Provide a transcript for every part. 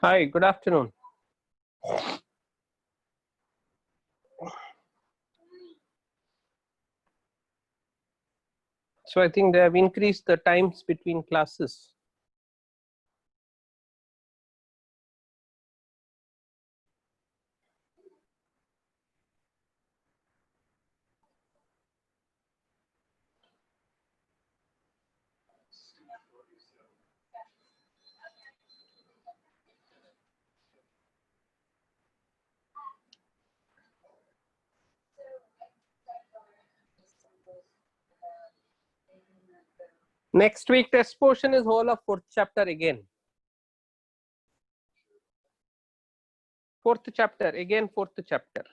Hi, good afternoon. So I think they have increased the times between classes. Next week test portion is whole of fourth chapter again. Fourth chapter, again fourth chapter.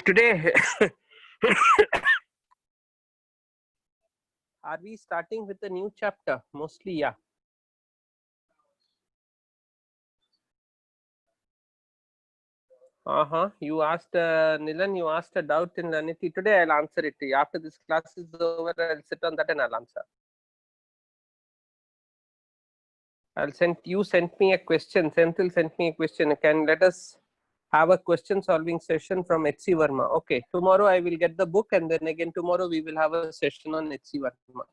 Today, are we starting with a new chapter? Mostly, yeah. You asked, Nilan, you asked a doubt in Laniti. Today I'll answer it to you. After this class is over, I'll sit on that and I'll answer. You sent me a question. Senthil sent me a question. Can let us have a question solving session from H.C. Verma. Okay, tomorrow I will get the book, and then again tomorrow we will have a session on H.C. Verma.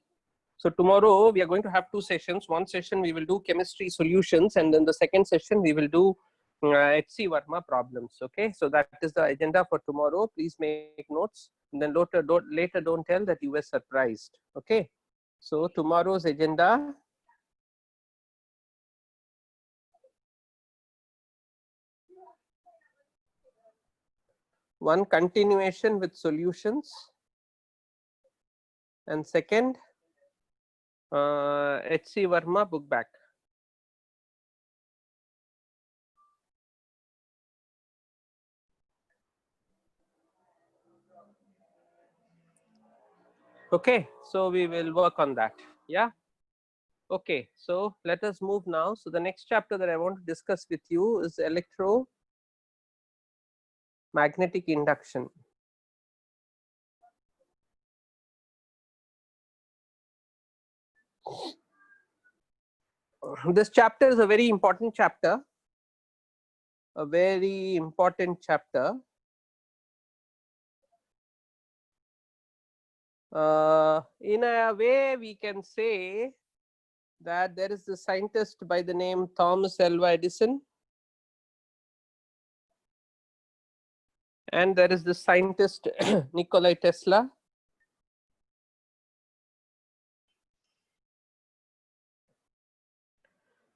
So tomorrow we are going to have two sessions. One session we will do chemistry solutions, and then the second session we will do H.C. Verma problems. Okay, so that is the agenda for tomorrow. Please make notes. And then later don't tell that you were surprised. Okay, so tomorrow's agenda. One, continuation with solutions, and second, H.C. Verma book back. Okay, so we will work on that. Yeah. Okay, so let us move now. So the next chapter that I want to discuss with you is electromagnetic induction. This chapter is a very important chapter. A very important chapter. In a way, we can say that there is a scientist by the name Thomas Alva Edison, and there is the scientist Nikola Tesla.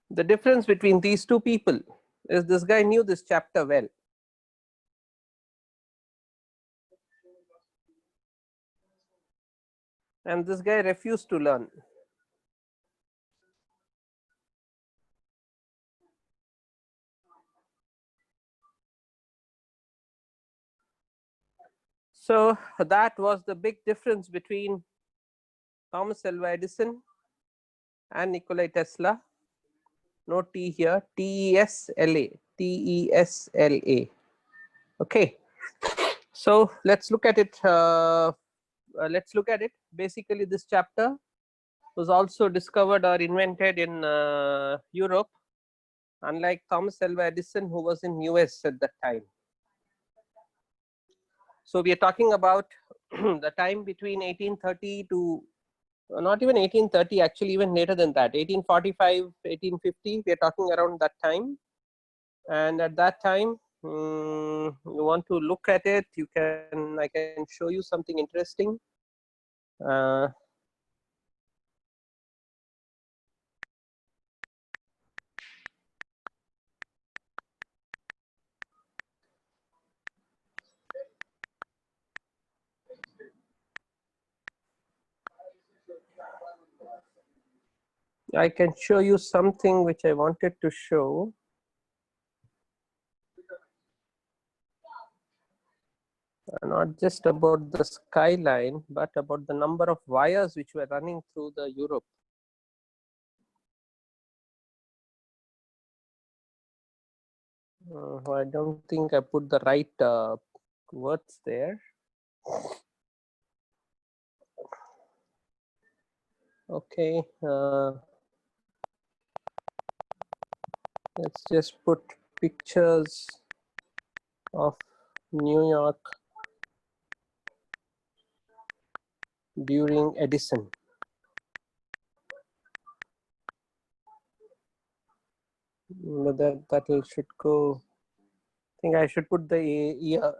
The difference between these two people is this guy knew this chapter well. And this guy refused to learn. So that was the big difference between Thomas Alva Edison and Nikola Tesla. No T here, Tesla, Tesla. Okay, so let's look at it. Basically, this chapter was also discovered or invented in Europe, unlike Thomas Alva Edison, who was in US at that time. So we are talking about the time between 1830 to not even 1830, actually even later than that, 1845, 1850, we are talking around that time. And at that time, you want to look at it, I can show you something interesting. I can show you something which I wanted to show. Not just about the skyline, but about the number of wires which were running through the Europe. I don't think I put the right words there. Okay, let's just put pictures of New York during Edison. But that should go. I think I should put the year.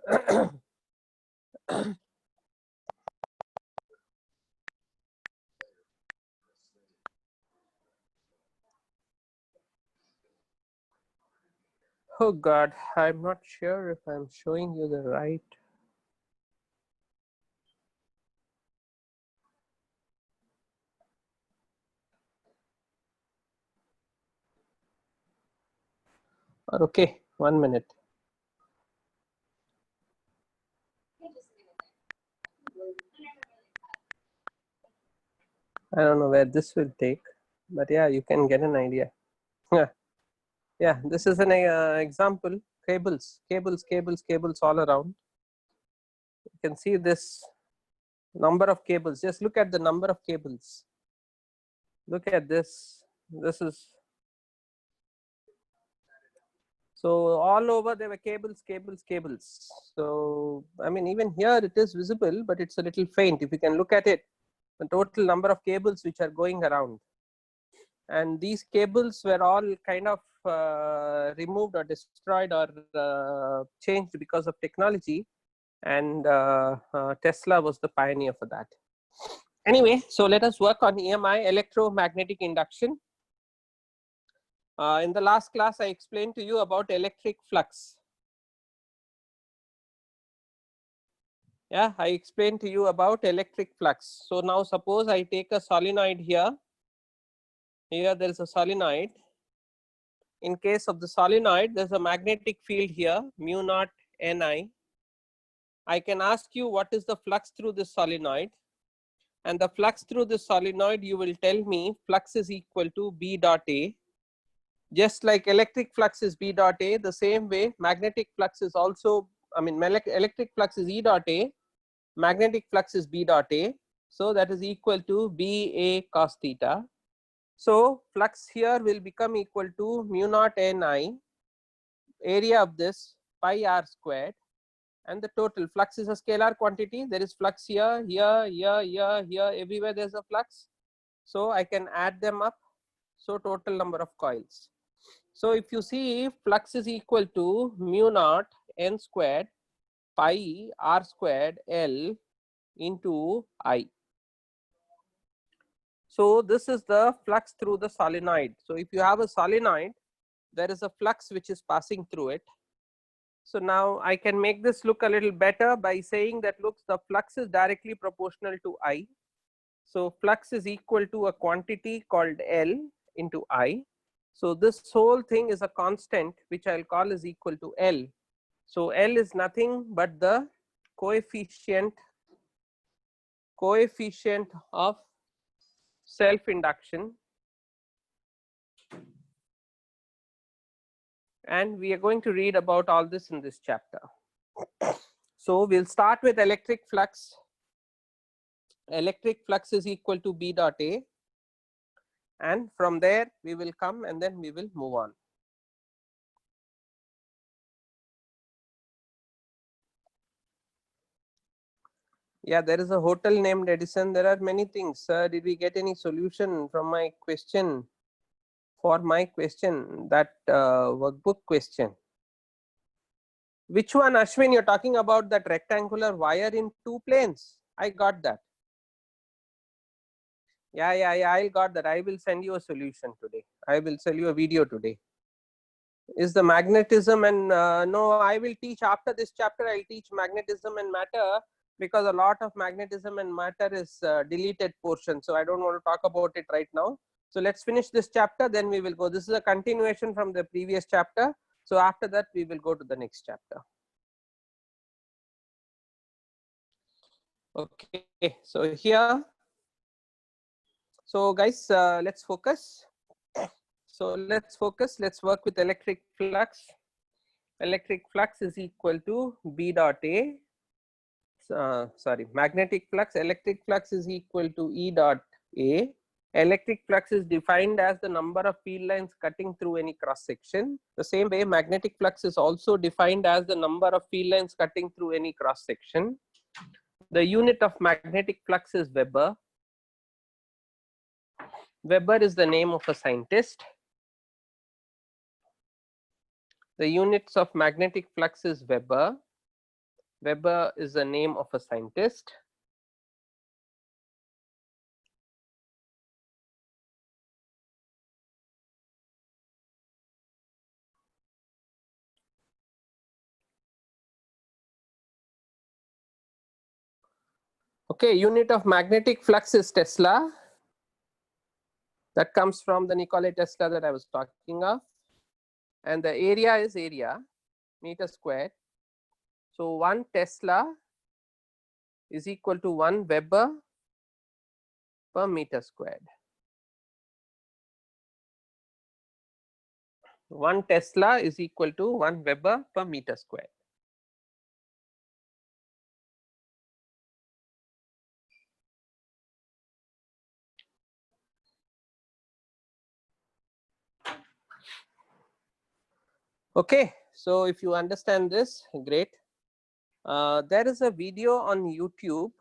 Oh God, I'm not sure if I'm showing you the right. Okay, 1 minute. I don't know where this will take, but yeah, you can get an idea. Yeah, this is an example. Cables all around. You can see this number of cables. Just look at the number of cables. Look at this. This is so all over there were cables. So I mean, even here it is visible, but it's a little faint. If you can look at it, the total number of cables which are going around, and these cables were all kind of removed or destroyed or changed because of technology, and Tesla was the pioneer for that. Anyway, so let us work on EMI, electromagnetic induction. In the last class, I explained to you about electric flux. Yeah, I explained to you about electric flux. So now suppose I take a solenoid here. Here there is a solenoid. In case of the solenoid, there's a magnetic field here, mu naught Ni. I can ask you what is the flux through this solenoid, and the flux through this solenoid, you will tell me flux is equal to B dot A. Just like electric flux is B dot A, the same way magnetic flux is also, I mean, electric flux is E dot A, magnetic flux is B dot A. So that is equal to B A cos theta. So flux here will become equal to mu naught Ni, area of this pi r squared, and the total flux is a scalar quantity. There is flux here, everywhere there's a flux. So I can add them up. So total number of coils. So if you see, flux is equal to mu naught N squared pi r squared L into I. So this is the flux through the solenoid. So if you have a solenoid, there is a flux which is passing through it. So now I can make this look a little better by saying that, looks, the flux is directly proportional to I. So flux is equal to a quantity called L into I. So this whole thing is a constant which I'll call is equal to L. So L is nothing but the coefficient of self-induction, and we are going to read about all this in this chapter. So we'll start with electric flux. Electric flux is equal to B dot A, and from there we will come and then we will move on. Yeah, there is a hotel named Edison. There are many things. Did we get any solution from my question? For my question, that workbook question. Which one, Ashwin? You're talking about that rectangular wire in two planes. I got that. Yeah, I got that. I will send you a solution today. I will send you a video today. Is the magnetism and no, I will teach after this chapter. I'll teach magnetism and matter, because a lot of magnetism and matter is deleted portion. So I don't want to talk about it right now. So let's finish this chapter, then we will go. This is a continuation from the previous chapter. So after that, we will go to the next chapter. Okay, so here, so guys, let's focus. So let's focus. Let's work with electric flux. electric flux is equal to B dot A. Magnetic flux, electric flux is equal to E dot A. Electric flux is defined as the number of field lines cutting through any cross section. The same way, magnetic flux is also defined as the number of field lines cutting through any cross section. The unit of magnetic flux is Weber. Weber is the name of a scientist. The units of magnetic flux is Weber. Weber is the name of a scientist. Okay, unit of magnetic flux is Tesla. That comes from the Nikola Tesla that I was talking of. And the area is area, meter squared. So 1 Tesla is equal to 1 Weber per meter squared. 1 Tesla is equal to 1 Weber per meter squared. Okay, so if you understand this, great. There is a video on YouTube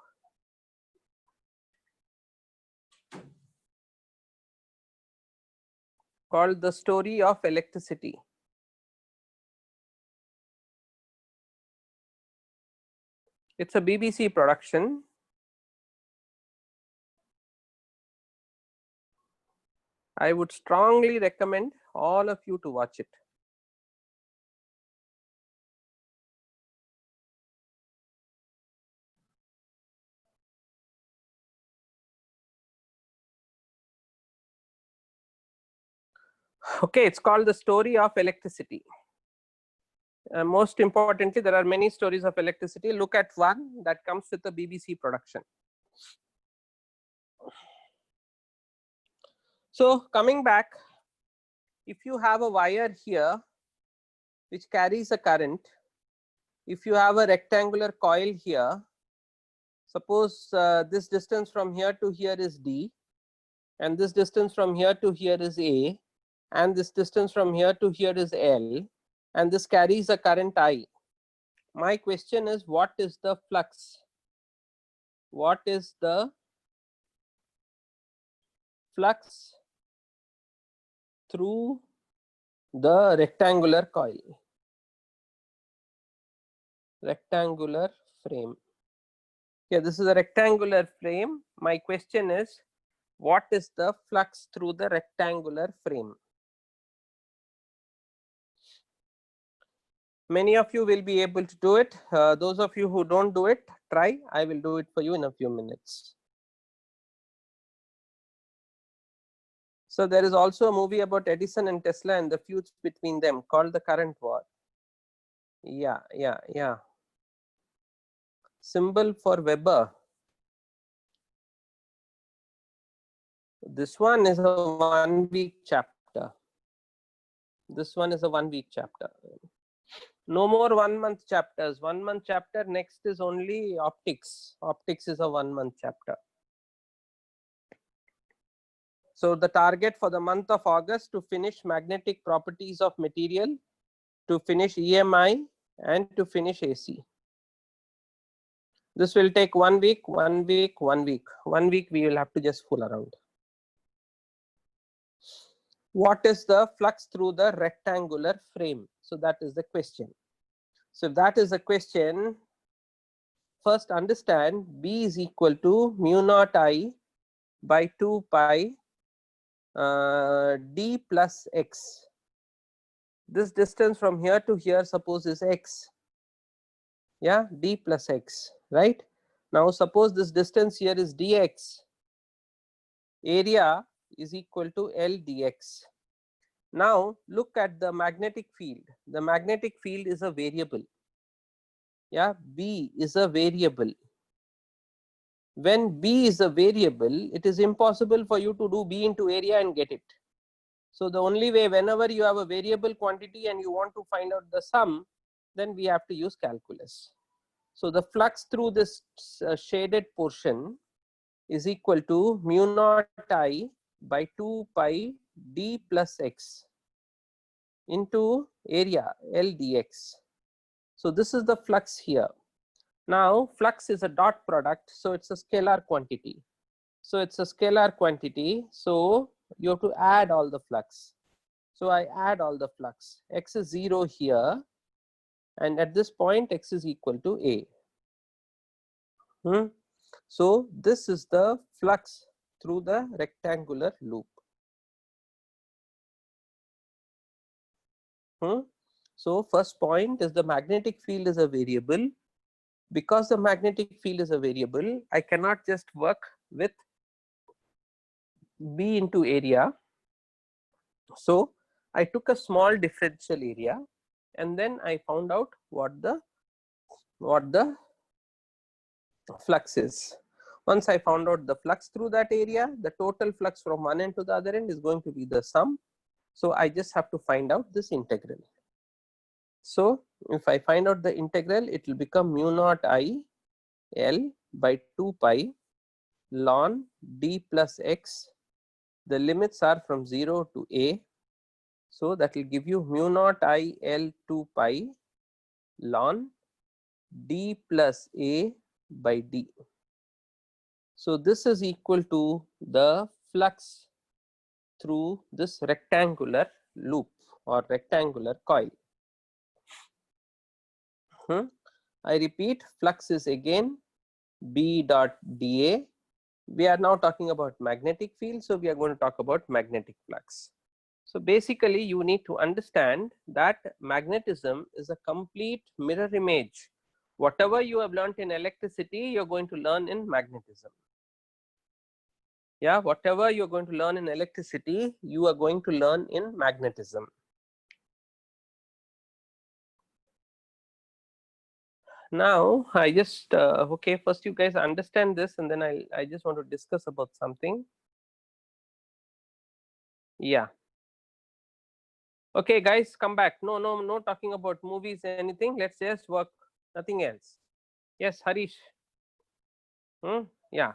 called The Story of Electricity. It's a BBC production. I would strongly recommend all of you to watch it. Okay, it's called The Story of Electricity. Most importantly, there are many stories of electricity. Look at one that comes with the BBC production. So coming back, if you have a wire here which carries a current, if you have a rectangular coil here, suppose this distance from here to here is D, and this distance from here to here is A, and this distance from here to here is L, and this carries a current I. My question is, what is the flux? What is the flux through the rectangular coil, rectangular frame? Okay, this is a rectangular frame. My question is, what is the flux through the rectangular frame? Many of you will be able to do it. Those of you who don't do it, try. I will do it for you in a few minutes. So there is also a movie about Edison and Tesla and the feuds between them called The Current War. Yeah. Symbol for Weber. This one is a 1 week chapter. This one is a 1 week chapter. No more 1 month chapters. 1 month chapter, next is only optics. Optics is a 1 month chapter. So the target for the month of August to finish magnetic properties of material, to finish EMI, and to finish AC. This will take 1 week, 1 week, 1 week. 1 week we will have to just fool around. What is the flux through the rectangular frame? So that is the question. So if that is the question, first understand B is equal to mu naught I by 2 pi D plus X. This distance from here to here, suppose, is X. Yeah, D plus X, right? Now suppose this distance here is dx. Area is equal to L dx. Now look at the magnetic field. The magnetic field is a variable. Yeah, B is a variable. When B is a variable, it is impossible for you to do B into area and get it. So the only way, whenever you have a variable quantity and you want to find out the sum, then we have to use calculus. So the flux through this shaded portion is equal to mu naught I by 2 pi d plus x into area L dx. So this is the flux here. Now flux is a dot product, so it's a scalar quantity. So it's a scalar quantity, so you have to add all the flux. So I add all the flux. X is 0 here, and at this point x is equal to a. So this is the flux through the rectangular loop. So first point is the magnetic field is a variable. Because the magnetic field is a variable, I cannot just work with B into area. So I took a small differential area and then I found out what the flux is. Once I found out the flux through that area, the total flux from one end to the other end is going to be the sum. So I just have to find out this integral. So if I find out the integral, it will become mu naught I L by 2 pi ln d plus x. The limits are from 0 to a. So that will give you mu naught I L 2 pi ln d plus a by d. So this is equal to the flux through this rectangular loop or rectangular coil. I repeat, flux is again B dot dA. We are now talking about magnetic field, so we are going to talk about magnetic flux. So basically you need to understand that magnetism is a complete mirror image. Whatever you have learnt in electricity, you are going to learn in magnetism. Yeah, whatever you are going to learn in electricity, you are going to learn in magnetism. Now I just okay, first you guys understand this, and then I just want to discuss about something. Yeah. Okay, guys, come back. No talking about movies or anything. Let's just work, nothing else. Yes, Harish. Yeah.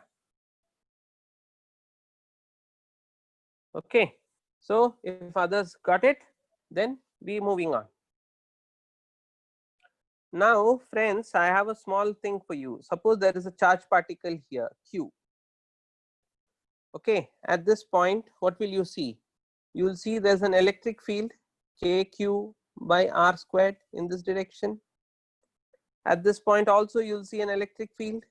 Okay. So if others got it, then we moving on. Now, friends, I have a small thing for you. Suppose there is a charge particle here, Q. Okay, at this point, what will you see? You will see there's an electric field kq by r squared in this direction. At this point also you will see an electric field,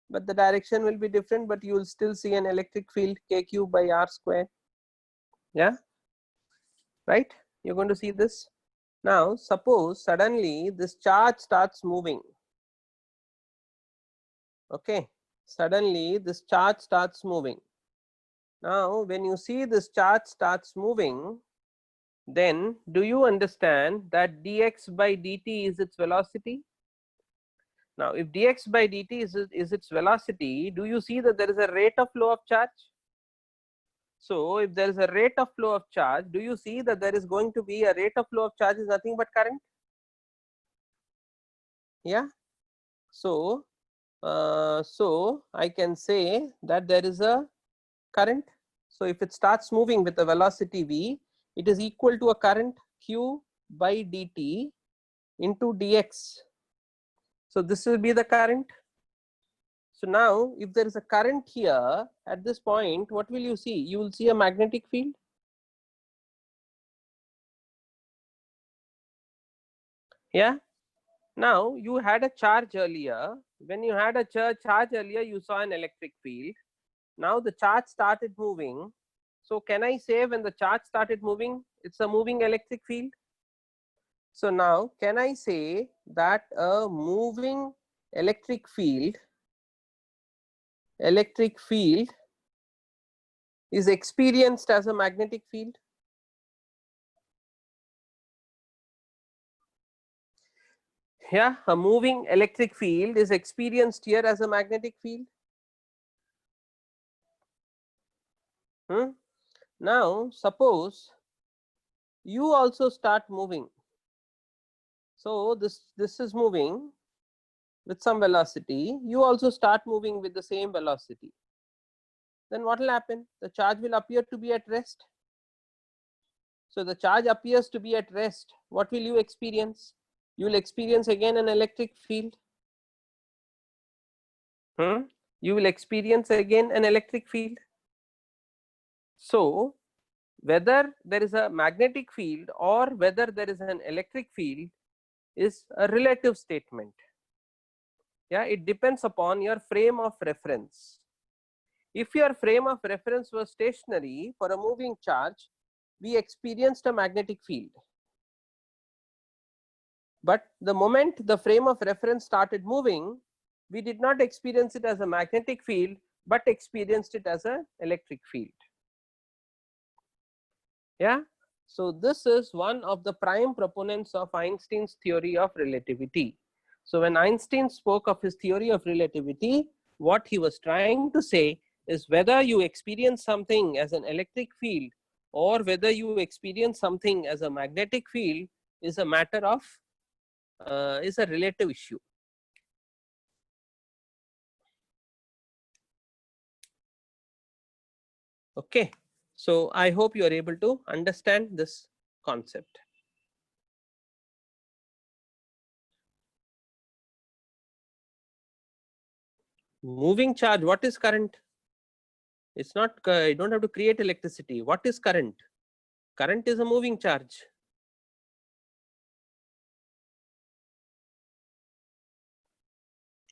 but the direction will be different, but you will still see an electric field kq by r squared. Yeah, right? You're going to see this. Now suppose suddenly this charge starts moving. Okay, suddenly this charge starts moving. Now when you see this charge starts moving, then do you understand that dx by dt is its velocity? Now if dx by dt is its velocity, do you see that there is a rate of flow of charge? So if there is a rate of flow of charge, do you see that there is going to be a rate of flow of charge is nothing but current? Yeah. So I can say that there is a current. So if it starts moving with a velocity v, it is equal to a current q by dt into dx. So this will be the current. So now if there is a current here at this point, what will you see? You will see a magnetic field. Yeah. Now you had a charge earlier. When you had a charge earlier, you saw an electric field. Now the charge started moving. So can I say when the charge started moving, it's a moving electric field? So now can I say that a moving electric field is experienced as a magnetic field? Yeah, a moving electric field is experienced here as a magnetic field. Now suppose you also start moving. So this is moving with some velocity, you also start moving with the same velocity. Then what will happen? The charge will appear to be at rest. So the charge appears to be at rest. What will you experience? You will experience again an electric field. You will experience again an electric field. So whether there is a magnetic field or whether there is an electric field is a relative statement. Yeah, it depends upon your frame of reference. If your frame of reference was stationary for a moving charge, we experienced a magnetic field. But the moment the frame of reference started moving, we did not experience it as a magnetic field, but experienced it as an electric field. Yeah. So this is one of the prime proponents of Einstein's theory of relativity. So when Einstein spoke of his theory of relativity, what he was trying to say is whether you experience something as an electric field or whether you experience something as a magnetic field is a matter of is a relative issue. Okay, so I hope you are able to understand this concept. Moving charge, what is current? It's not, you don't have to create electricity. What is current? Current is a moving charge.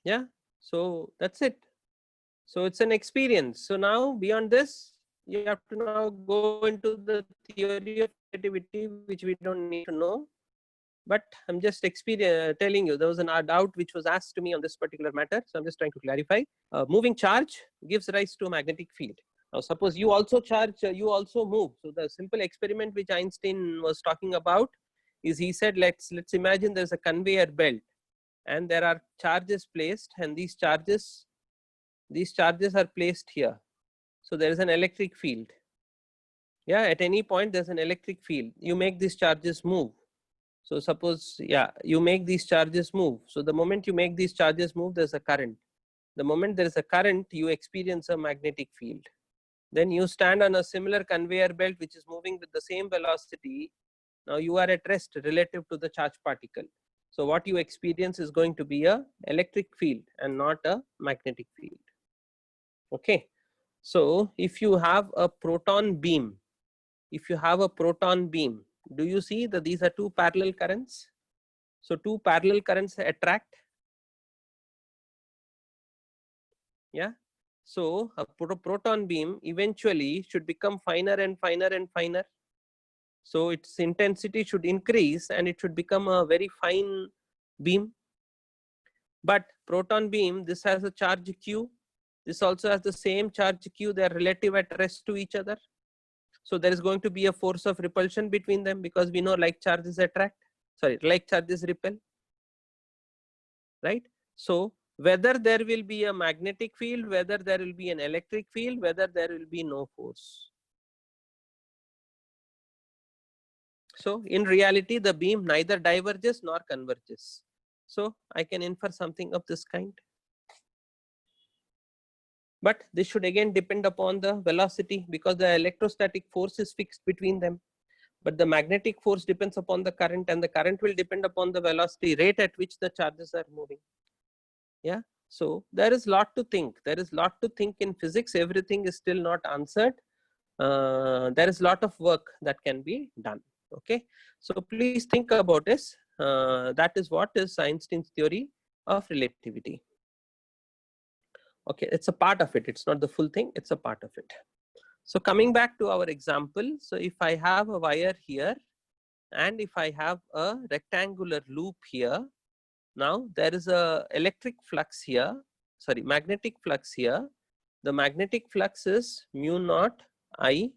Yeah, so that's it. So it's an experience. So now beyond this, you have to now go into the theory of relativity, which we don't need to know. But I'm just telling you, there was a doubt which was asked to me on this particular matter. So I'm just trying to clarify. Moving charge gives rise to a magnetic field. Now suppose you also charge, you also move. So the simple experiment which Einstein was talking about is, he said, let's imagine there's a conveyor belt and there are charges placed, and these charges are placed here. So there is an electric field. Yeah, at any point there's an electric field. You make these charges move. So suppose, yeah, you make these charges move. So the moment you make these charges move, there's a current. The moment there is a current, you experience a magnetic field. Then you stand on a similar conveyor belt which is moving with the same velocity. Now you are at rest relative to the charge particle. So what you experience is going to be a electric field and not a magnetic field. Okay. So if you have a proton beam, do you see that these are two parallel currents? So two parallel currents attract. Yeah. So a proton beam eventually should become finer and finer and finer. So its intensity should increase and it should become a very fine beam. But proton beam, this has a charge q. This also has the same charge q. They are relative at rest to each other. So there is going to be a force of repulsion between them, because we know like charges attract. Sorry, like charges repel. Right. So whether there will be a magnetic field, whether there will be an electric field, whether there will be no force. So in reality, the beam neither diverges nor converges. So I can infer something of this kind. But this should again depend upon the velocity, because the electrostatic force is fixed between them. But the magnetic force depends upon the current, and the current will depend upon the velocity rate at which the charges are moving. Yeah. So there is lot to think. There is lot to think in physics. Everything is still not answered. There is lot of work that can be done. Okay. So please think about this. That is what is Einstein's theory of relativity. Okay, it's a part of it. It's not the full thing. It's a part of it. So coming back to our example. So if I have a wire here and if I have a rectangular loop here, now there is a electric flux here, sorry, magnetic flux here. The magnetic flux is mu naught I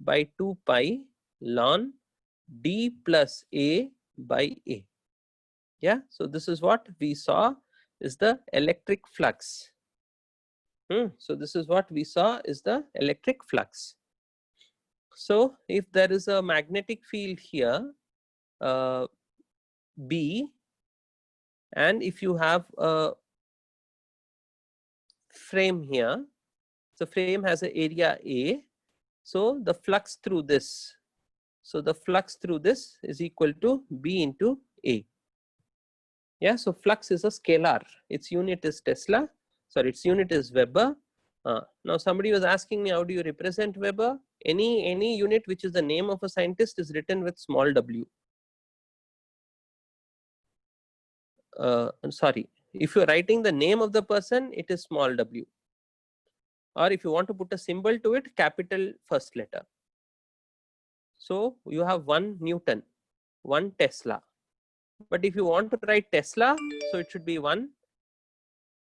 by 2 pi ln d plus a by a. Yeah, so this is what we saw is the electric flux. So this is what we saw is the electric flux. So if there is a magnetic field here, B, and if you have a frame here, so frame has an area A, so the flux through this, is equal to B into A. Yeah, so flux is a scalar, its unit is Tesla, sorry, its unit is Weber. Now somebody was asking me, how do you represent Weber? Any unit which is the name of a scientist is written with small w. Sorry, if you're writing the name of the person, it is small w. Or if you want to put a symbol to it, capital first letter. So you have 1 Newton, 1 Tesla. But if you want to write Tesla, so it should be 1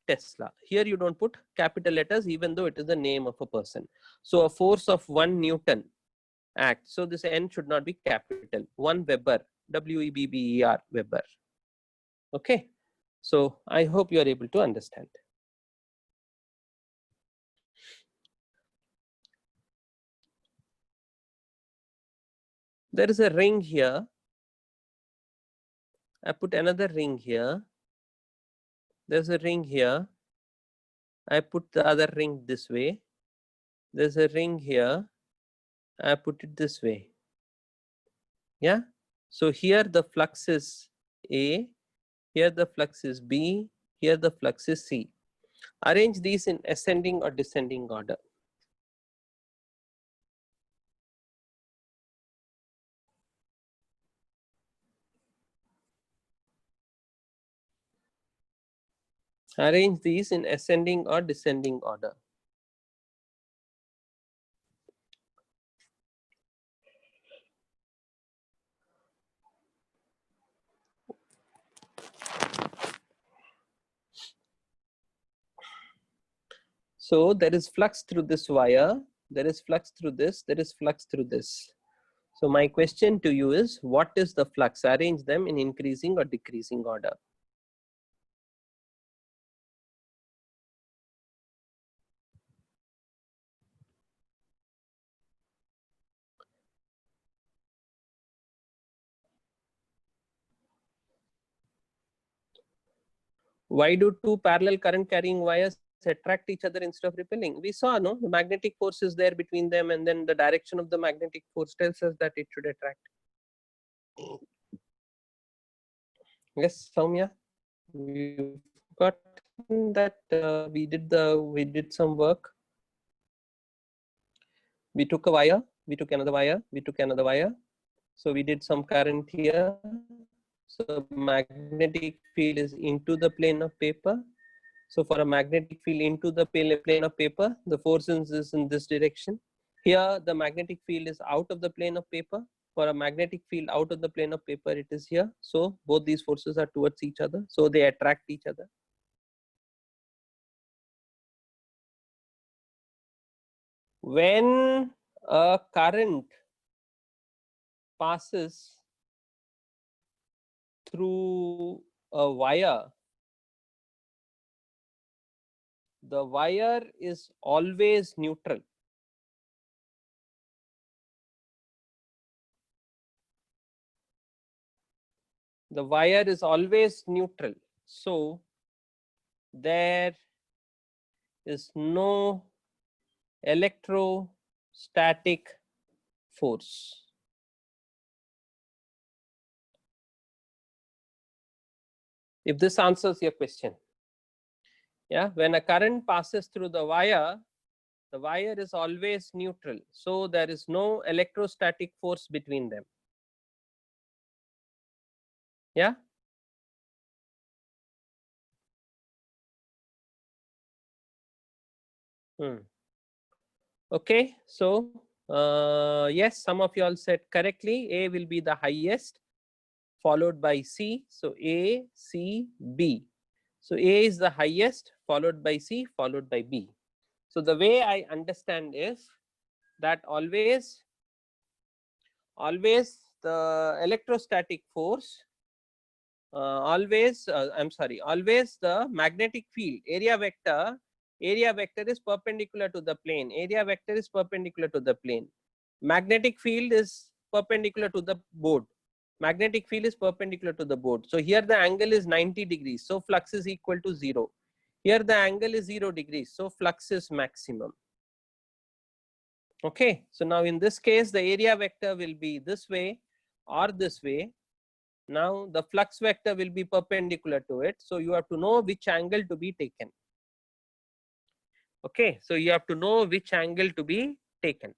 Tesla. Here you don't put capital letters even though it is the name of a person. So a force of 1 Newton acts. So this N should not be capital. 1 Weber, W-E-B-B-E-R, Weber. Okay. So I hope you are able to understand. There is a ring here. I put another ring here. There's a ring here. I put the other ring this way. There's a ring here. I put it this way. Yeah. So here the flux is A. Here the flux is B. Here the flux is C. Arrange these in ascending or descending order. Arrange these in ascending or descending order. So there is flux through this wire. There is flux through this. There is flux through this. So my question to you is, what is the flux? Arrange them in increasing or decreasing order. Why do two parallel current carrying wires attract each other instead of repelling? We saw, no, the magnetic force is there between them, and then the direction of the magnetic force tells us that it should attract. Yes, Soumya, we got that we did some work. We took a wire, we took another wire, we took another wire. So we did some current here. So magnetic field is into the plane of paper. So for a magnetic field into the plane of paper, the force is in this direction. Here the magnetic field is out of the plane of paper. For a magnetic field out of the plane of paper, it is here. So both these forces are towards each other. So they attract each other. When a current passes through a wire, the wire is always neutral. The wire is always neutral. So there is no electrostatic force. If this answers your question. Yeah, when a current passes through the wire is always neutral. So there is no electrostatic force between them. Yeah. Okay, so yes, some of you all said correctly. A will be the highest, followed by C. So A, C, B. So A is the highest, followed by C, followed by B. So the way I understand is that always the electrostatic force, always the magnetic field, area vector is perpendicular to the plane. Area vector is perpendicular to the plane. magnetic field is perpendicular to the board. Magnetic field is perpendicular to the board. So here the angle is 90 degrees. So flux is equal to 0. Here the angle is 0 degrees. So flux is maximum. Okay. So now in this case, the area vector will be this way or this way. Now the flux vector will be perpendicular to it. So you have to know which angle to be taken. Okay. So you have to know which angle to be taken.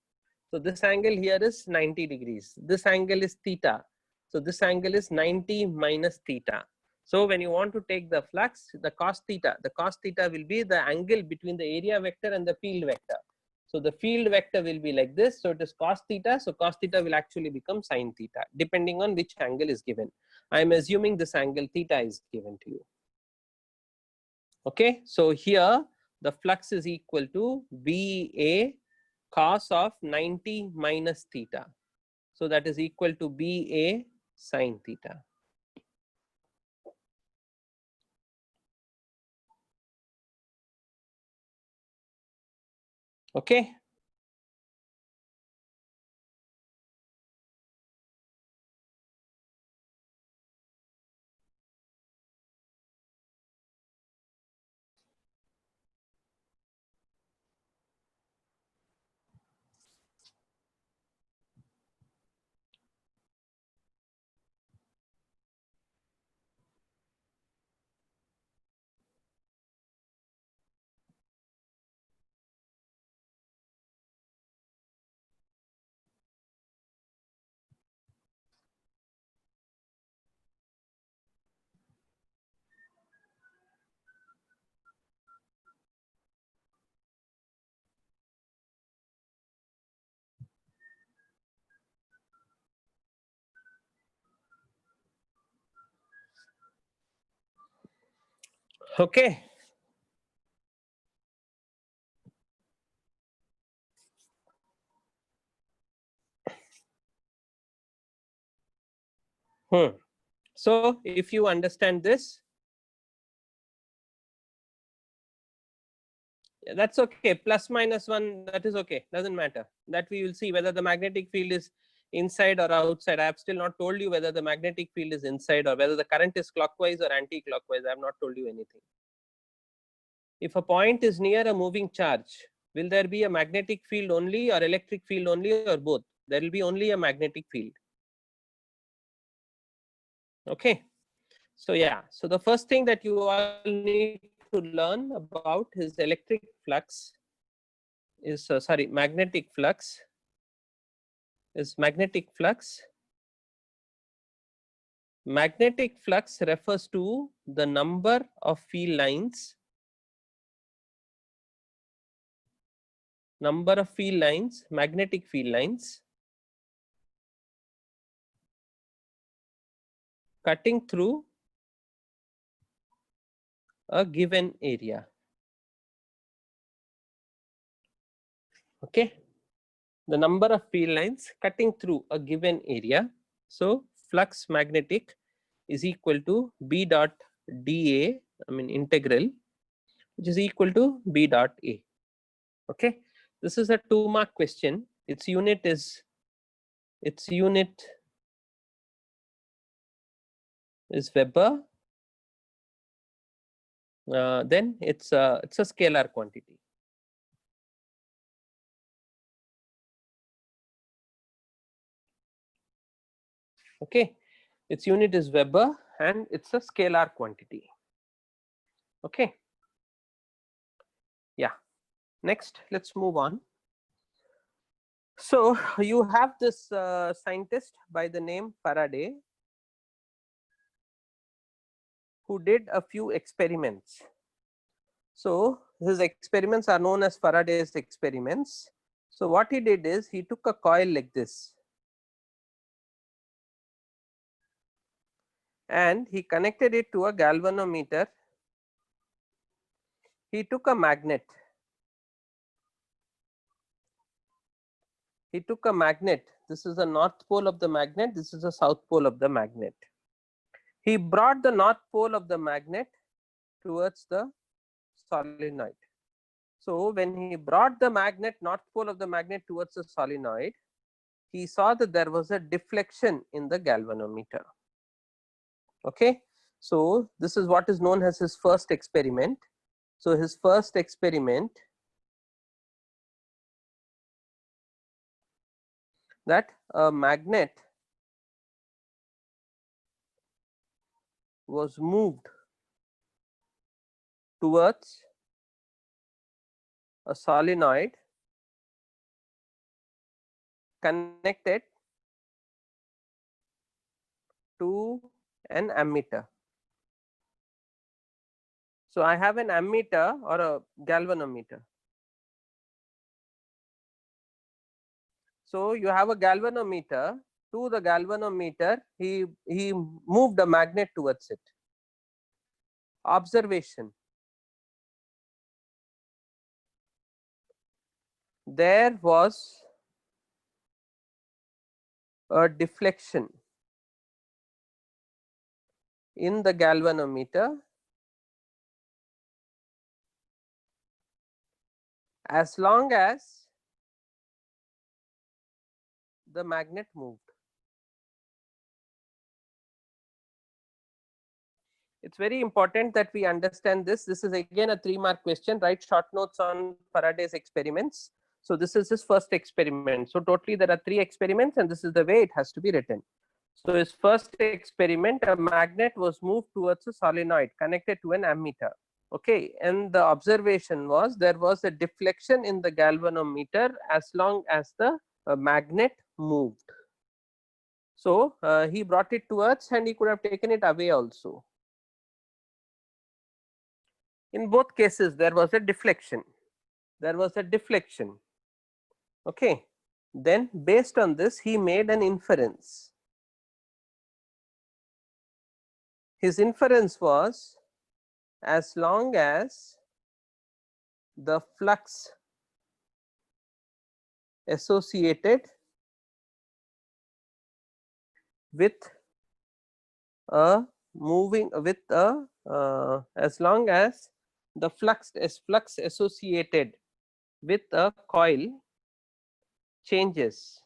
So this angle here is 90 degrees. This angle is theta. So this angle is 90 minus theta. So when you want to take the flux, the cos theta will be the angle between the area vector and the field vector. So the field vector will be like this. So it is cos theta. So cos theta will actually become sin theta depending on which angle is given. I am assuming this angle theta is given to you. Okay. So here the flux is equal to BA cos of 90 minus theta. So that is equal to BA sin theta. Okay. Okay. So if you understand this, that's okay. Plus minus 1, that is okay. Doesn't matter. That we will see whether the magnetic field is inside or outside. I have still not told you whether the magnetic field is inside or whether the current is clockwise or anti-clockwise. I have not told you anything. If a point is near a moving charge, will there be a magnetic field only or electric field only or both? There will be only a magnetic field. Okay. So yeah, so the first thing that you all need to learn about is electric flux is magnetic flux is magnetic flux. Magnetic flux refers to the number of field lines, magnetic field lines cutting through a given area. Okay, the number of field lines cutting through a given area. So flux magnetic is equal to B dot dA, I mean integral, which is equal to B dot A. Okay, this is a 2-mark question. Its unit is Weber. Then it's a scalar quantity. Okay, its unit is Weber and it's a scalar quantity. Okay. Yeah. Next, let's move on. So you have this scientist by the name Faraday who did a few experiments. So his experiments are known as Faraday's experiments. So what he did is he took a coil like this and he connected it to a galvanometer. He took a magnet. This is the north pole of the magnet. This is the south pole of the magnet. He brought the north pole of the magnet towards the solenoid. So when he brought the north pole of the magnet towards the solenoid, he saw that there was a deflection in the galvanometer. Okay, so this is what is known as his first experiment. So his first experiment, that a magnet was moved towards a solenoid connected to an ammeter. So I have an ammeter or a galvanometer. So you have a galvanometer. To the galvanometer, he moved a magnet towards it. Observation: there was a deflection in the galvanometer as long as the magnet moved. It's very important that we understand this. This is again a 3-mark question. Write short notes on Faraday's experiments. So this is his first experiment. So totally there are 3 experiments, and this is the way it has to be written. So his first experiment, a magnet was moved towards a solenoid connected to an ammeter. Okay, and the observation was there was a deflection in the galvanometer as long as the magnet moved. So he brought it towards, and he could have taken it away also. In both cases there was a deflection. Okay, then based on this he made an inference. His inference was, as long as the flux associated with a as long as the flux associated with a coil changes,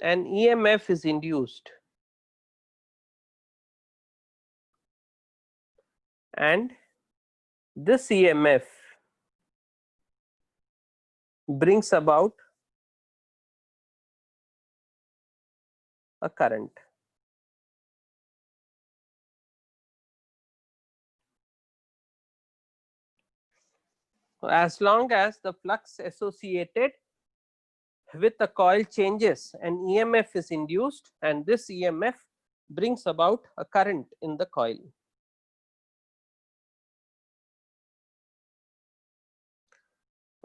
an EMF is induced, and this EMF brings about a current. As long as the flux associated with the coil changes, an EMF is induced, and this EMF brings about a current in the coil.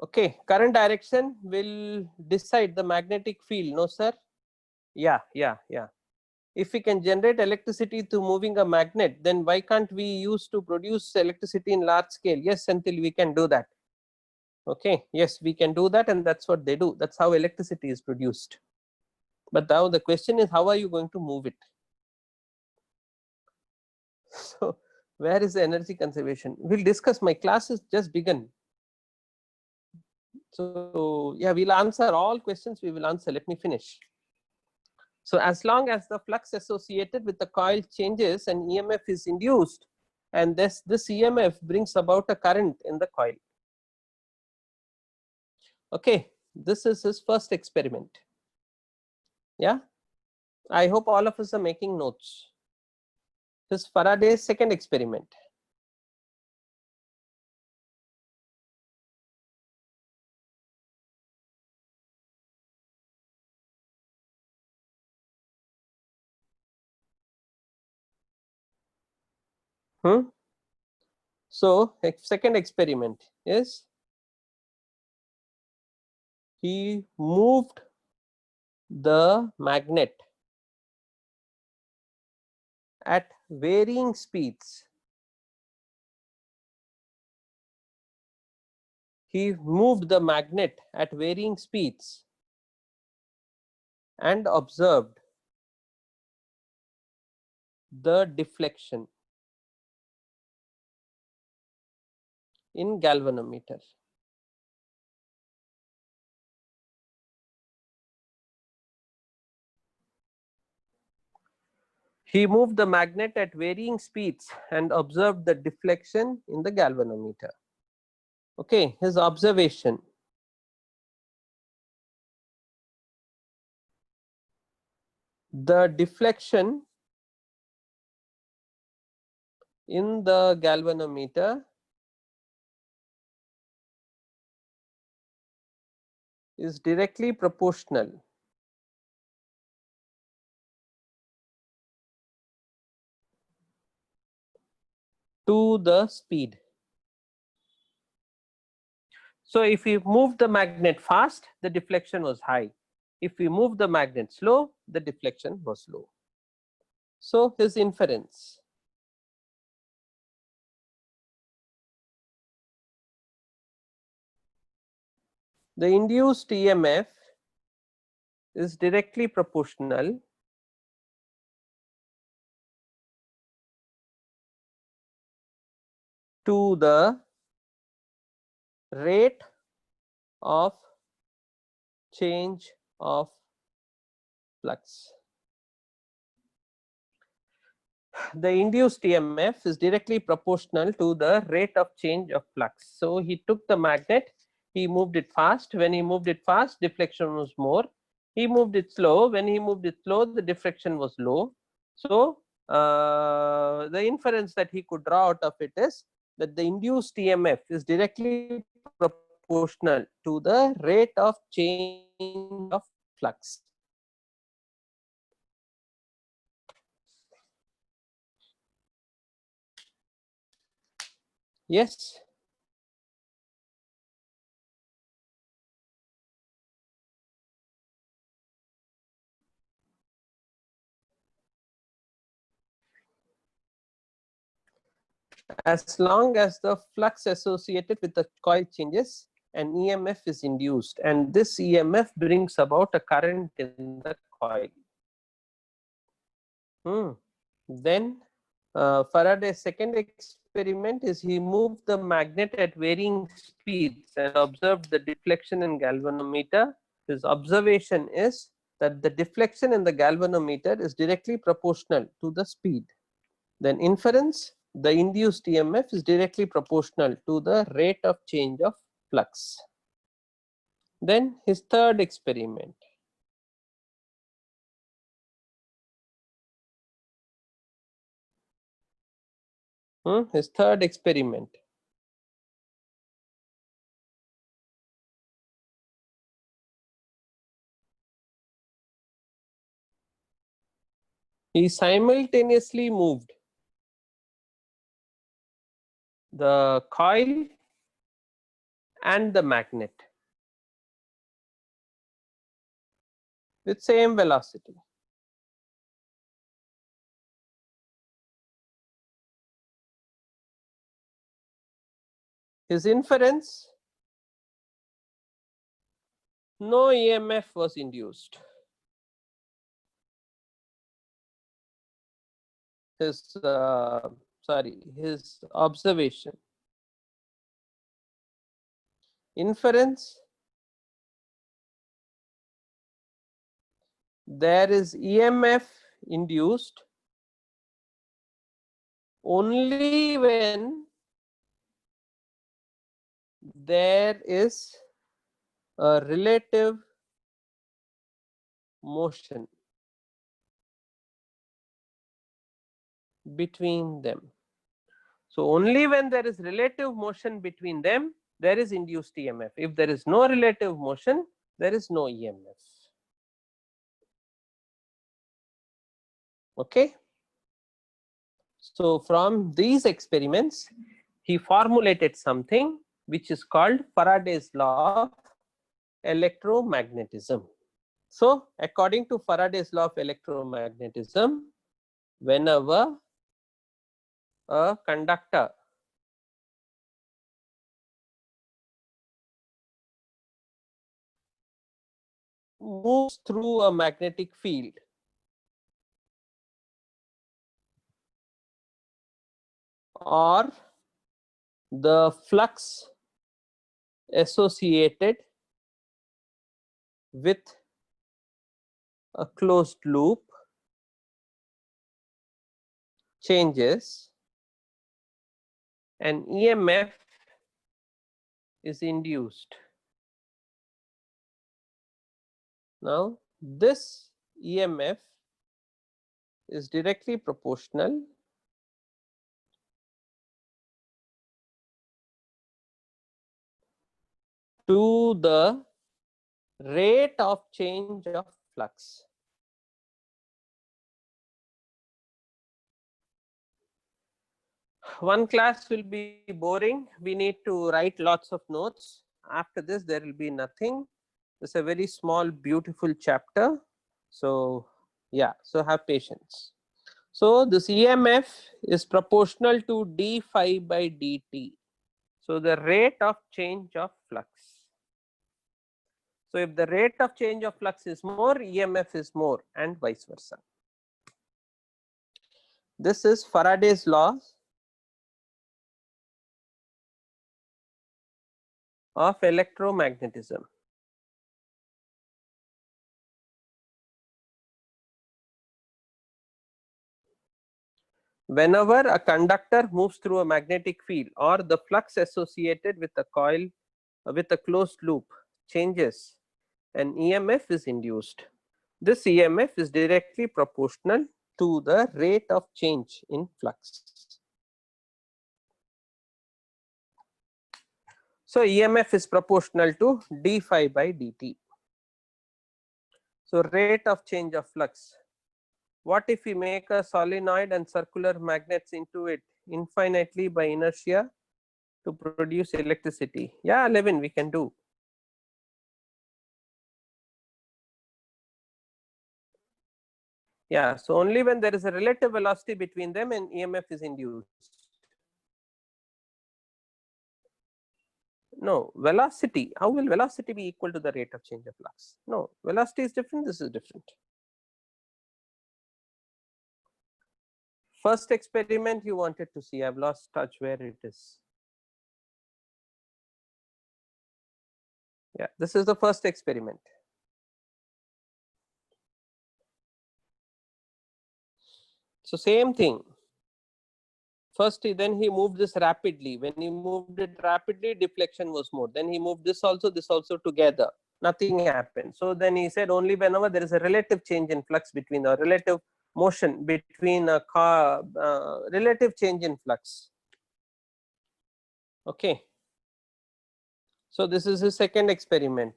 Okay, current direction will decide the magnetic field. No, sir? Yeah. If we can generate electricity through moving a magnet, then why can't we use to produce electricity in large scale? Yes, until we can do that. Okay, yes, we can do that, and that's what they do. That's how electricity is produced. But now the question is, how are you going to move it? So where is the energy conservation? We'll discuss. My class has just begun. So yeah, we'll answer all questions. We will answer. Let me finish. So as long as the flux associated with the coil changes, an EMF is induced, and this EMF brings about a current in the coil. Okay, this is his first experiment. Yeah, I hope all of us are making notes. This Faraday's second experiment. So second experiment is he moved the magnet at varying speeds. He moved the magnet at varying speeds and observed the deflection in galvanometer. He moved the magnet at varying speeds and observed the deflection in the galvanometer. Okay, his observation. The deflection in the galvanometer is directly proportional to the speed. So if we move the magnet fast, the deflection was high. If we move the magnet slow, the deflection was low. So his inference. The induced EMF is directly proportional to the rate of change of flux. The induced EMF is directly proportional to the rate of change of flux. So he took the magnet, he moved it fast. When he moved it fast, deflection was more. He moved it slow. When he moved it slow, the deflection was low. So the inference that he could draw out of it is that the induced EMF is directly proportional to the rate of change of flux. Yes. As long as the flux associated with the coil changes, an EMF is induced, and this EMF brings about a current in the coil. Then Faraday's second experiment is he moved the magnet at varying speeds and observed the deflection in galvanometer. His observation is that the deflection in the galvanometer is directly proportional to the speed. Then inference, the induced EMF is directly proportional to the rate of change of flux. Then his third experiment. His third experiment. He simultaneously moved the coil and the magnet with same velocity. His inference, no EMF was induced. His observation. Inference, there is EMF induced only when there is a relative motion between them. So only when there is relative motion between them, there is induced EMF. If there is no relative motion, there is no EMF. Okay. So from these experiments, he formulated something which is called Faraday's law of electromagnetism. So according to Faraday's law of electromagnetism, whenever a conductor moves through a magnetic field, or the flux associated with a closed loop changes, an EMF is induced. Now, this EMF is directly proportional to the rate of change of flux. One class will be boring. We need to write lots of notes. After this, there will be nothing. It's a very small, beautiful chapter. So, yeah, so have patience. So, this EMF is proportional to d phi by dt. So, the rate of change of flux. So, if the rate of change of flux is more, EMF is more, and vice versa. This is Faraday's law of electromagnetism. Whenever a conductor moves through a magnetic field or the flux associated with a coil with a closed loop changes, an EMF is induced. This EMF is directly proportional to the rate of change in flux. So, EMF is proportional to d phi by dt. So, rate of change of flux. What if we make a solenoid and circular magnets into it infinitely by inertia to produce electricity? Yeah, Levin, we can do. Yeah, so only when there is a relative velocity between them and EMF is induced. No, velocity. How will velocity be equal to the rate of change of flux? No, velocity is different, this is different. First experiment you wanted to see, I've lost touch where it is. Yeah, this is the first experiment. So, same thing. First, then he moved this rapidly. When he moved it rapidly, deflection was more. Then he moved this also together. Nothing happened. So, then he said only whenever there is a relative change in flux between a relative motion between a relative change in flux. Okay. So, this is his second experiment.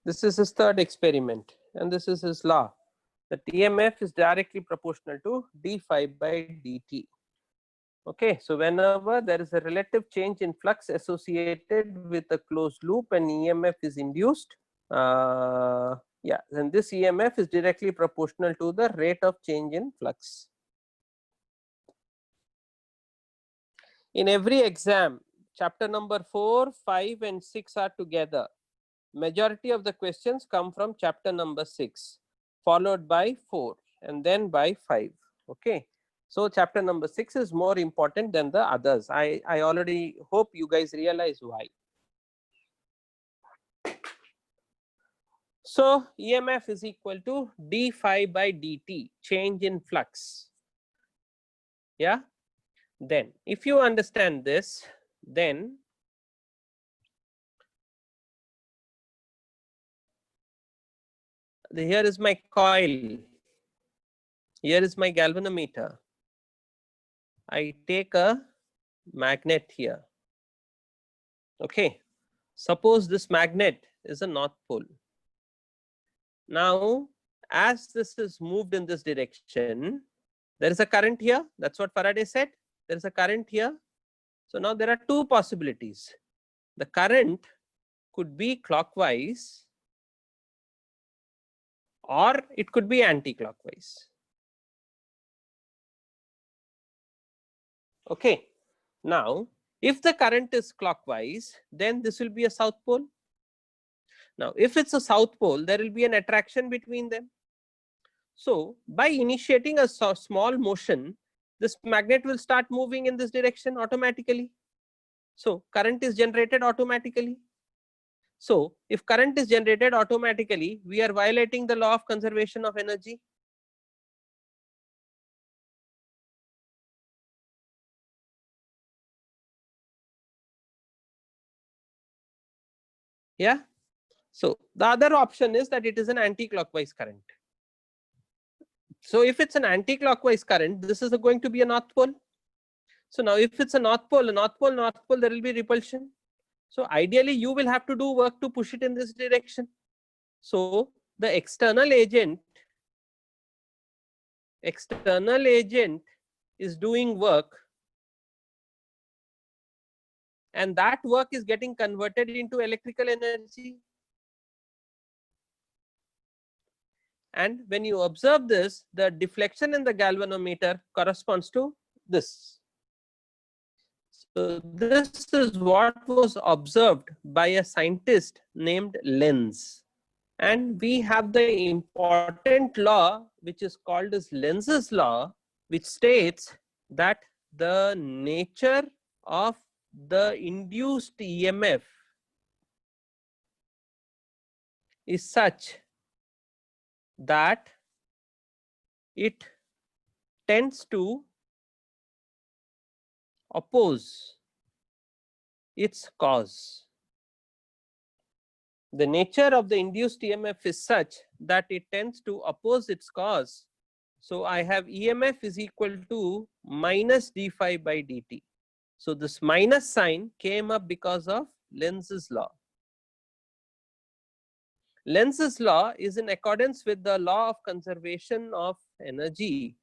This is his third experiment, and this is his law that EMF is directly proportional to d phi by dt. Okay, so whenever there is a relative change in flux associated with a closed loop and EMF is induced, yeah, then this EMF is directly proportional to the rate of change in flux. In every exam, chapter number 4, 5 and 6 are together. Majority of the questions come from chapter number 6, followed by 4 and then by 5. Okay. So, chapter number 6 is more important than the others. I already hope you guys realize why. So, EMF is equal to d phi by dt, change in flux. Yeah. Then, if you understand this, then here is my coil. Here is my galvanometer. I take a magnet here. Okay. Suppose this magnet is a north pole. Now, as this is moved in this direction, there is a current here. That's what Faraday said. There is a current here. So, now there are two possibilities. The current could be clockwise or it could be anti-clockwise. Okay. Now, if the current is clockwise, then this will be a south pole. Now, if it's a south pole, there will be an attraction between them. So, by initiating a small motion, this magnet will start moving in this direction automatically. So, current is generated automatically. So if current is generated automatically, we are violating the law of conservation of energy. Yeah. So the other option is that it is an anti-clockwise current. So if it's an anti-clockwise current, this is going to be a north pole. So now if it's a north pole, there will be repulsion. So ideally you will have to do work to push it in this direction. So the external agent is doing work, and that work is getting converted into electrical energy. And when you observe this, the deflection in the galvanometer corresponds to this. So this is what was observed by a scientist named Lenz. And we have the important law which is called as Lenz's law, which states that the nature of the induced EMF is such that it tends to oppose its cause. The nature of the induced EMF is such that it tends to oppose its cause. So I have EMF is equal to minus d phi by dt. So this minus sign came up because of Lenz's law. Lenz's law is in accordance with the law of conservation of energy.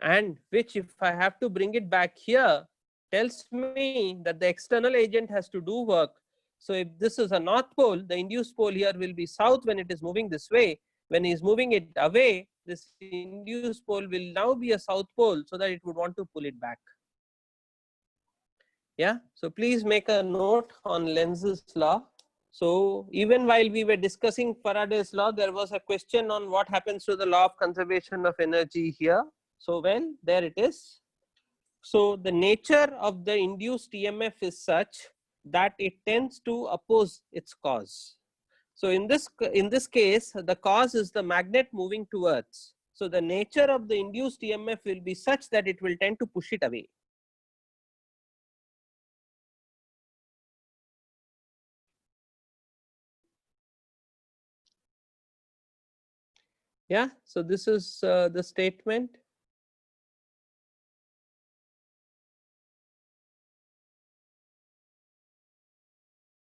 And which, if I have to bring it back here, tells me that the external agent has to do work. So if this is a north pole, the induced pole here will be south when it is moving this way. When he is moving it away, this induced pole will now be a south pole, so that it would want to pull it back. Yeah, so please make a note on Lenz's law. So even while we were discussing Faraday's law, there was a question on what happens to the law of conservation of energy here. So well, there it is. So the nature of the induced EMF is such that it tends to oppose its cause. So in this case, the cause is the magnet moving towards. So the nature of the induced EMF will be such that it will tend to push it away. Yeah, so this is the statement.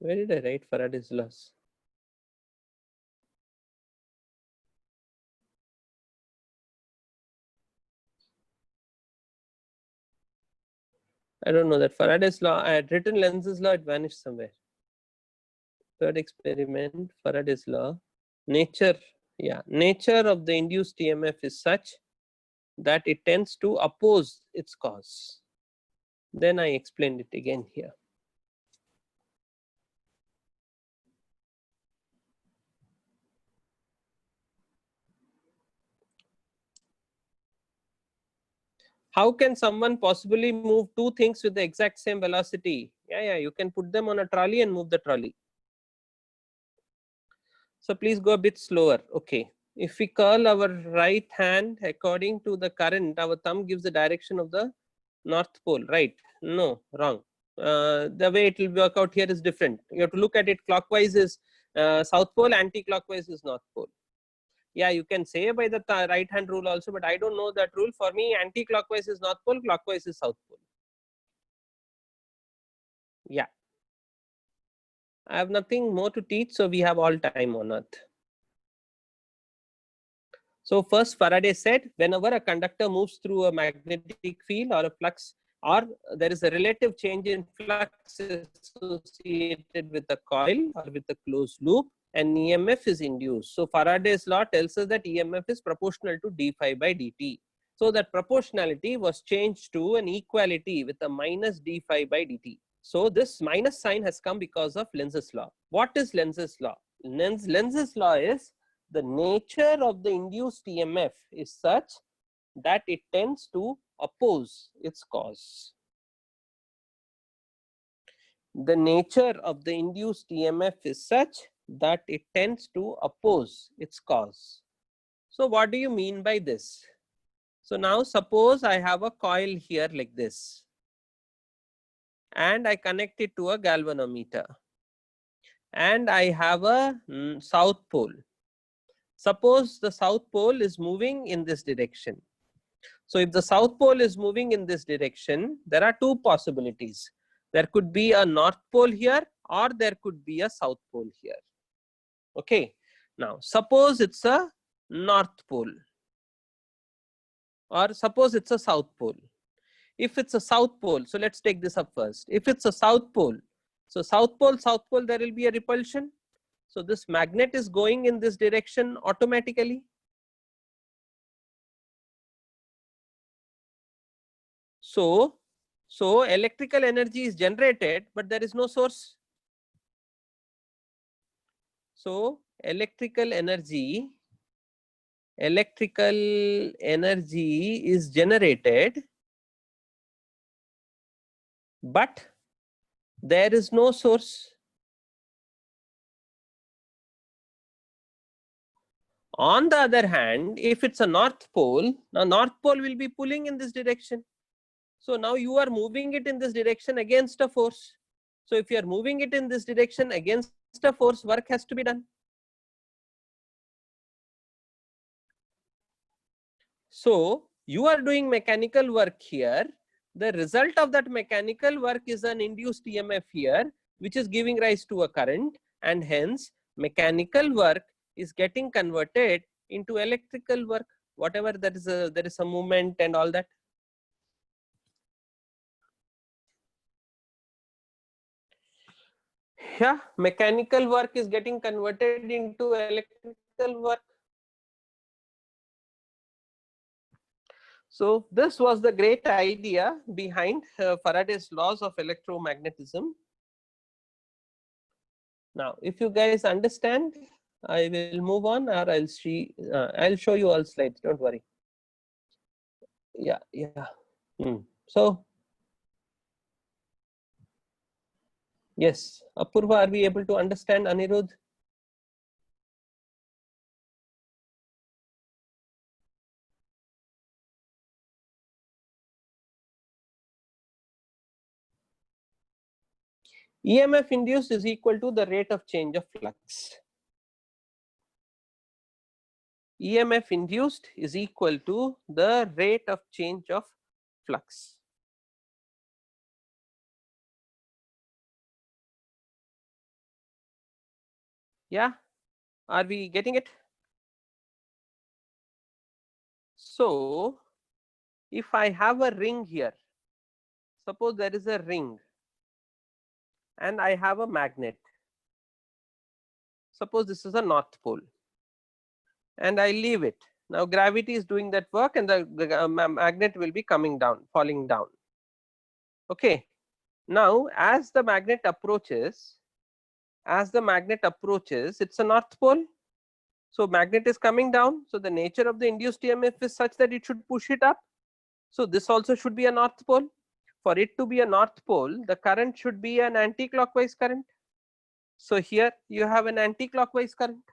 Where did I write Faraday's laws? I don't know that Faraday's law. I had written Lenz's law, it vanished somewhere. Third experiment, Faraday's law. Nature, yeah, nature of the induced EMF is such that it tends to oppose its cause. Then I explained it again here. How can someone possibly move two things with the exact same velocity? Yeah, you can put them on a trolley and move the trolley. So please go a bit slower. Okay. If we curl our right hand according to the current, our thumb gives the direction of the north pole, right? No, wrong. The way it will work out here is different. You have to look at it. Clockwise is south pole, anti-clockwise is north pole. Yeah, you can say by the right hand rule also, but I don't know that rule. For me, anti-clockwise is north pole, clockwise is south pole. Yeah. I have nothing more to teach, so we have all time on earth. So first Faraday said, whenever a conductor moves through a magnetic field or a flux, or there is a relative change in flux associated with a coil or with a closed loop, an EMF is induced. So Faraday's law tells us that EMF is proportional to d phi by dt. So that proportionality was changed to an equality with a minus d phi by dt. So this minus sign has come because of Lenz's law. What is Lenz's law? Lenz's law is the nature of the induced EMF is such that it tends to oppose its cause. the nature of the induced EMF is such that it tends to oppose its cause. So what do you mean by this? So now suppose I have a coil here like this, and I connect it to a galvanometer, and I have a south pole. Suppose the south pole is moving in this direction. So if the south pole is moving in this direction, there are two possibilities. There could be a north pole here, or there could be a south pole here. Okay. Now suppose it's a north pole, or suppose it's a south pole. If it's a south pole, so let's take this up first. If it's a south pole, so south pole, there will be a repulsion. So this magnet is going in this direction automatically. So electrical energy is generated, but there is no source. So electrical energy is generated, but there is no source. On the other hand, if it's a north pole, now north pole will be pulling in this direction. So now you are moving it in this direction against a force. So if you are moving it in this direction against a force, work has to be done. So you are doing mechanical work here. The result of that mechanical work is an induced EMF here, which is giving rise to a current, and hence mechanical work is getting converted into electrical work. Whatever there is a movement and all that. Yeah, mechanical work is getting converted into electrical work. So this was the great idea behind Faraday's laws of electromagnetism. Now, if you guys understand, I will move on, or I'll show you all slides. Don't worry. Yeah. So yes, Apurva, are we able to understand, Anirudh? EMF induced is equal to the rate of change of flux. EMF induced is equal to the rate of change of flux. Yeah, are we getting it? So if I have a ring here, suppose there is a ring and I have a magnet. Suppose this is a north pole and I leave it. Now gravity is doing that work, and the magnet will be coming down, falling down. Okay. Now as the magnet approaches, it's a north pole. So magnet is coming down. So the nature of the induced EMF is such that it should push it up. So this also should be a north pole. For it to be a north pole, the current should be an anti-clockwise current. So here you have an anti-clockwise current.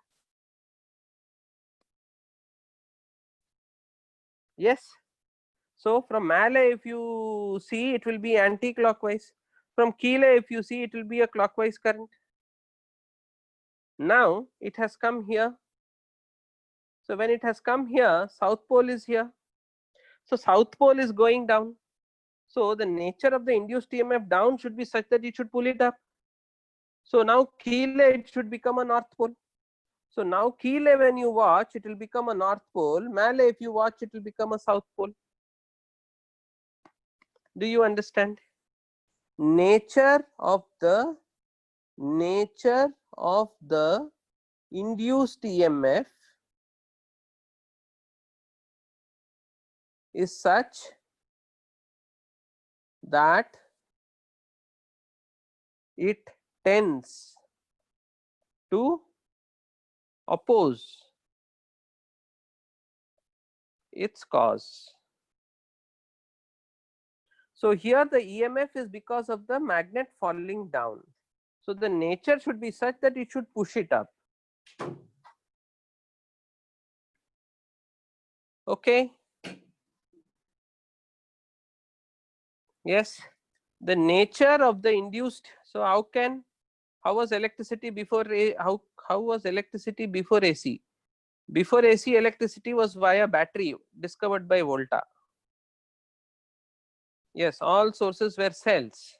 Yes. So from Male, if you see, it will be anti-clockwise. From Keele, if you see, it will be a clockwise current. Now it has come here. So when it has come here, south pole is here. So south pole is going down. So the nature of the induced EMF down should be such that it should pull it up. So now Keele, it should become a north pole. So now Keele, when you watch, it will become a north pole. Male, if you watch, it will become a south pole. Do you understand? Nature of the induced EMF is such that it tends to oppose its cause. So here the EMF is because of the magnet falling down. So the nature should be such that it should push it up. Okay. Yes. The nature of the induced. So how was electricity before how was electricity before AC? Before AC, electricity was via battery discovered by Volta. Yes, all sources were cells,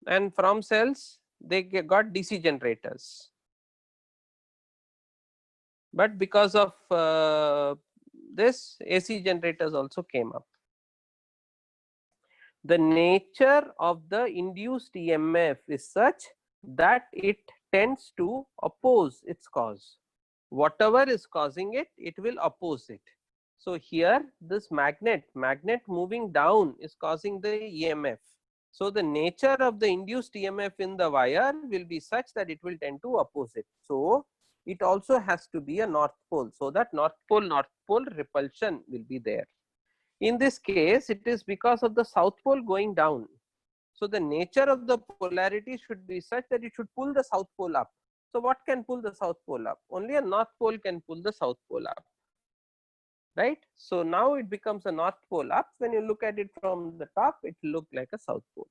and from cells they got DC generators. But because of this, AC generators also came up. The nature of the induced EMF is such that it tends to oppose its cause. Whatever is causing it, it will oppose it. So here this magnet moving down is causing the EMF. So the nature of the induced EMF in the wire will be such that it will tend to oppose it. So it also has to be a north pole, so that north pole repulsion will be there. In this case, it is because of the south pole going down. So the nature of the polarity should be such that it should pull the south pole up. So what can pull the south pole up? Only a north pole can pull the south pole up, right? So now it becomes a north pole up. When you look at it from the top, it will look like a south pole.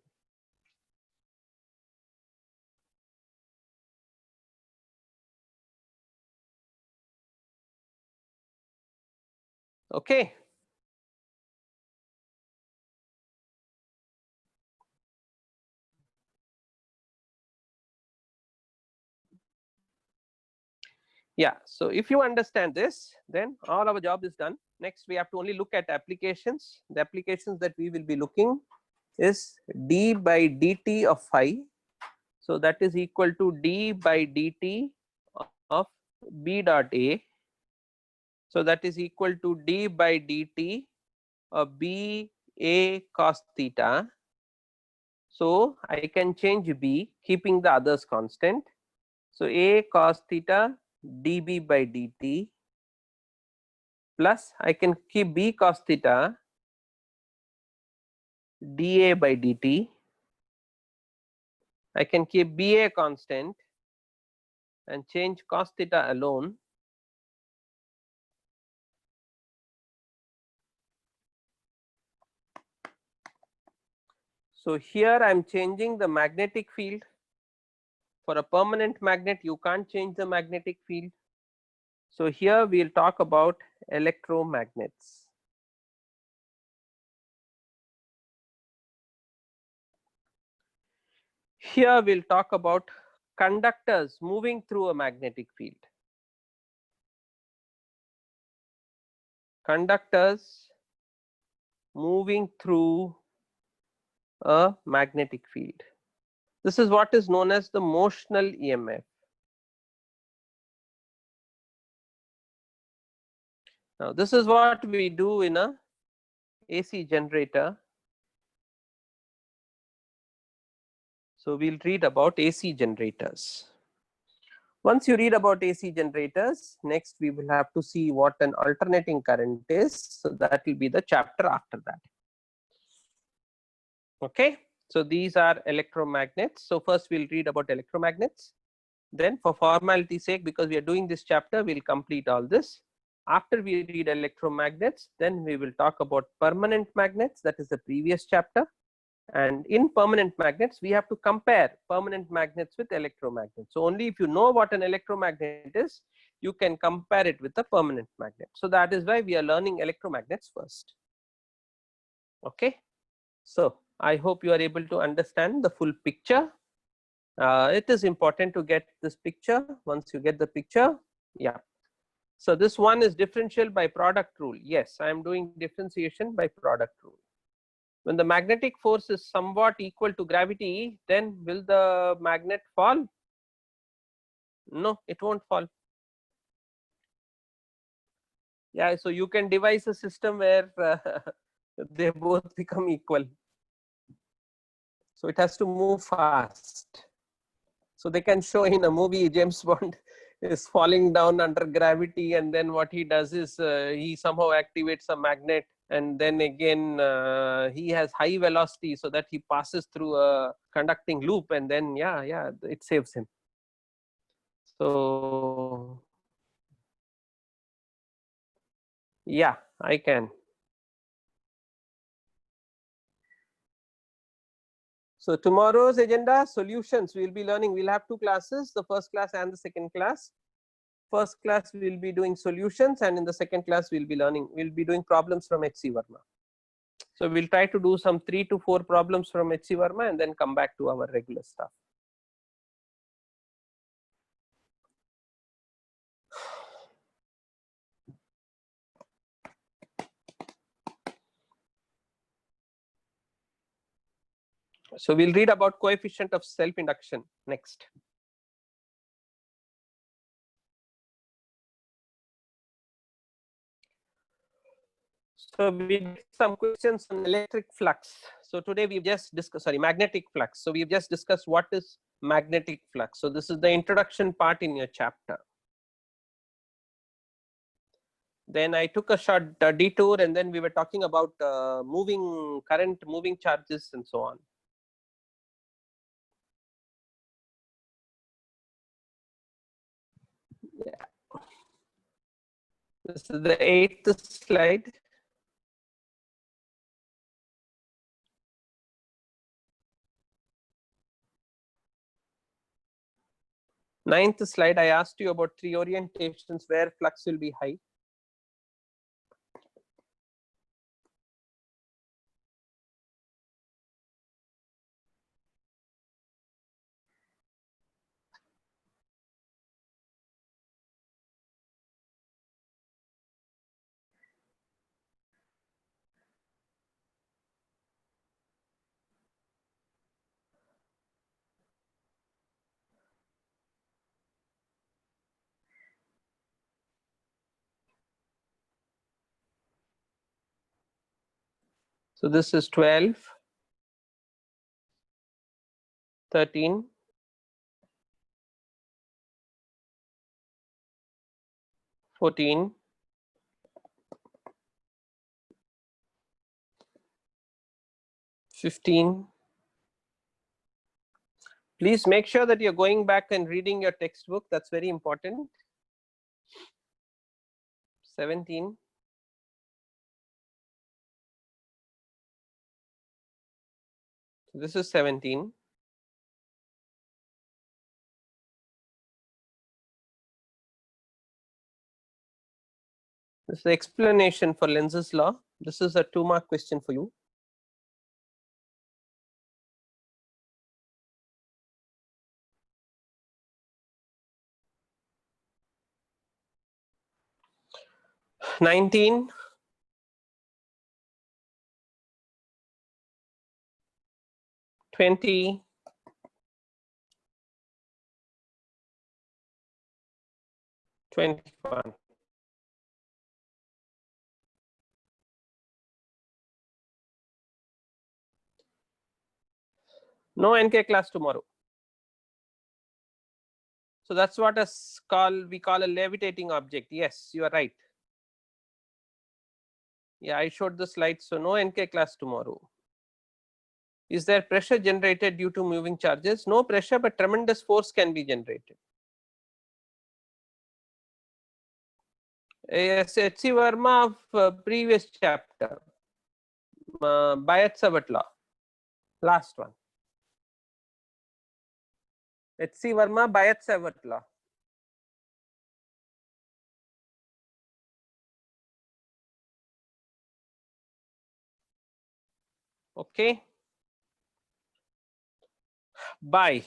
Okay. Yeah, so if you understand this, then all our job is done. Next, we have to only look at applications. The applications that we will be looking is d by dt of phi. So that is equal to d by dt of b dot a. So that is equal to d by dt of b a cos theta. So I can change b, keeping the others constant. So a cos theta db by dt, plus I can keep b cos theta dA by dt. I can keep BA constant and change cos theta alone. So here I am changing the magnetic field. For a permanent magnet, you can't change the magnetic field. So here we will talk about electromagnets. Here we will talk about conductors moving through a magnetic field. Conductors moving through a magnetic field. This is what is known as the motional EMF. Now this is what we do in a AC generator. So we'll read about AC generators. Once you read about AC generators, next we will have to see what an alternating current is. So that will be the chapter after that. Okay, so these are electromagnets. So first we'll read about electromagnets. Then for formality's sake, because we are doing this chapter, we'll complete all this. After we read electromagnets, then we will talk about permanent magnets, that is the previous chapter. And in permanent magnets, we have to compare permanent magnets with electromagnets. So only if you know what an electromagnet is, you can compare it with a permanent magnet. So that is why we are learning electromagnets first. Okay, so I hope you are able to understand the full picture. It is important to get this picture. Once you get the picture, yeah. So this one is differential by product rule. Yes, I am doing differentiation by product rule. When the magnetic force is somewhat equal to gravity, then will the magnet fall? No, it won't fall. Yeah, so you can devise a system where they both become equal. So it has to move fast. So they can show in a movie James Bond is falling down under gravity, and then what he does is he somehow activates a magnet and then again he has high velocity so that he passes through a conducting loop, and then yeah, it saves him. So yeah, I can. So tomorrow's agenda, solutions, we will be learning. We'll have two classes, the first class and the second class. First class we will be doing solutions, and in the second class we'll be doing problems from H.C. Verma. So we'll try to do some 3 to 4 problems from H.C. Verma and then come back to our regular stuff. So we'll read about coefficient of self-induction next. So we did some questions on electric flux. So today we've just discussed, magnetic flux. So we've just discussed what is magnetic flux. So this is the introduction part in your chapter. Then I took a short detour, and then we were talking about moving current, moving charges, and so on. Yeah. This is the 8th slide. Ninth slide, I asked you about 3 orientations where flux will be high. So this is 12, 13, 14, 15. Please make sure that you're going back and reading your textbook. That's very important. 17. So this is 17. This is the explanation for Lenz's law. This is a 2-mark question for you. $19, 20, 21. No NK class tomorrow. So that's what we call a levitating object. Yes, you are right. Yeah, I showed the slides. So no NK class tomorrow. Is there pressure generated due to moving charges? No pressure, but tremendous force can be generated. Yes, H.C. Verma of previous chapter, Bayat-Savart law, last one. H.C. Verma, Bayat-Savart law. Okay. Bye.